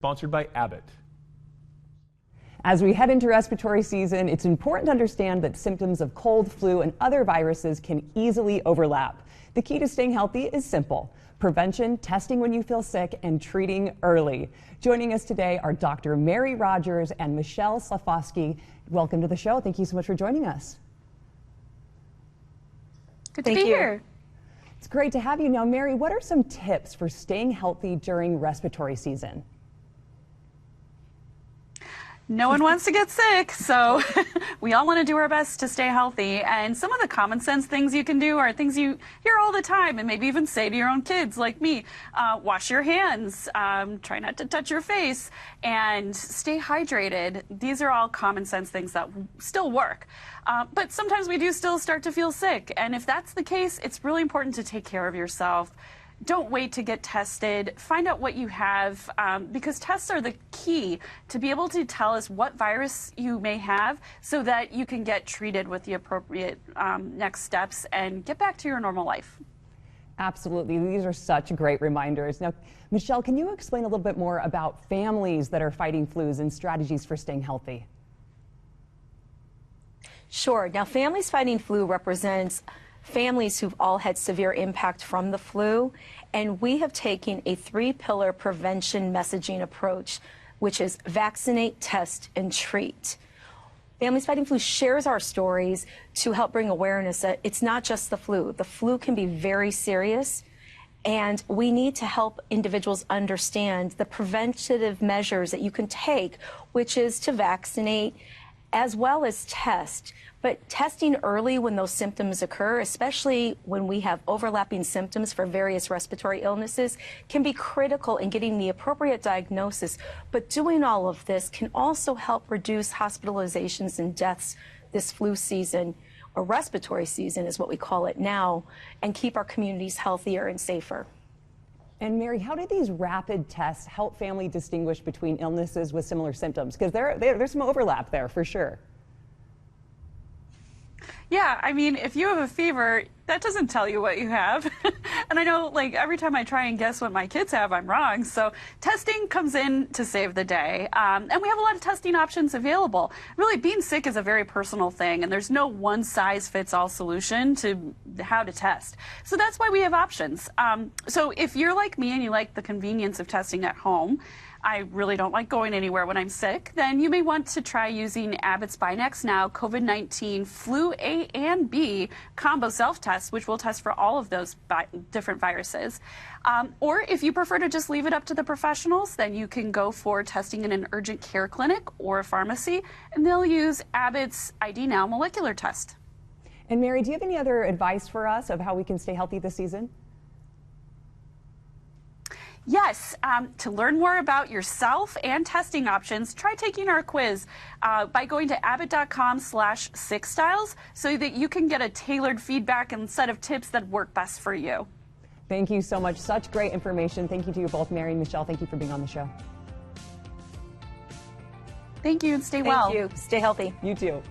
Sponsored by Abbott. As we head into respiratory season, it's important to understand that symptoms of cold, flu, and other viruses can easily overlap. The key to staying healthy is simple: prevention, testing when you feel sick, and treating early. Joining us today are Dr. Mary Rodgers and Michele Slafkosky. Welcome to the show. Thank you so much for joining us. Good to be here. It's great to have you. Now, Mary, what are some tips for staying healthy during respiratory season? No one wants to get sick, so we all want to do our best to stay healthy. And some of the common sense things you can do are things you hear all the time and maybe even say to your own kids, like me. Wash your hands, try not to touch your face, and stay hydrated. These are all common sense things that still work. But sometimes we do still start to feel sick. And if that's the case, it's really important to take care of yourself. Don't wait to get tested. Find out what you have, because tests are the key to be able to tell us what virus you may have so that you can get treated with the appropriate next steps and get back to your normal life. Absolutely. These are such great reminders. Now, Michele, can you explain a little bit more about families that are fighting flus and strategies for staying healthy? Sure. Now, families fighting flu represents families who've all had severe impact from the flu, and we have taken a three-pillar prevention messaging approach, which is vaccinate, test, and treat. Families Fighting Flu shares our stories to help bring awareness that it's not just the flu. The flu can be very serious, and we need to help individuals understand the preventative measures that you can take, which is to vaccinate as well as test. But testing early when those symptoms occur, especially when we have overlapping symptoms for various respiratory illnesses, can be critical in getting the appropriate diagnosis. But doing all of this can also help reduce hospitalizations and deaths this flu season, or respiratory season is what we call it now, and keep our communities healthier and safer. And Mary, how do these rapid tests help families distinguish between illnesses with similar symptoms? Because there's some overlap there for sure. Yeah, I mean, if you have a fever, that doesn't tell you what you have. And I know, like, every time I try and guess what my kids have, I'm wrong. So testing comes in to save the day. And we have a lot of testing options available. Really, being sick is a very personal thing, and there's no one-size-fits-all solution to how to test. So that's why we have options. So if you're like me and you like the convenience of testing at home, I really don't like going anywhere when I'm sick, then you may want to try using Abbott's Buy Next Now COVID-19 Flu A and B combo self-test, which will test for all of those different viruses. Or if you prefer to just leave it up to the professionals, then you can go for testing in an urgent care clinic or a pharmacy, and they'll use Abbott's ID Now molecular test. And Mary, do you have any other advice for us of how we can stay healthy this season? Yes, to learn more about yourself and testing options, try taking our quiz by going to abbott.com/sickstyles so that you can get a tailored feedback and set of tips that work best for you. Thank you so much. Such great information. Thank you to you both, Mary and Michele. Thank you for being on the show. Thank you, and stay well. Thank you. Stay healthy. You too.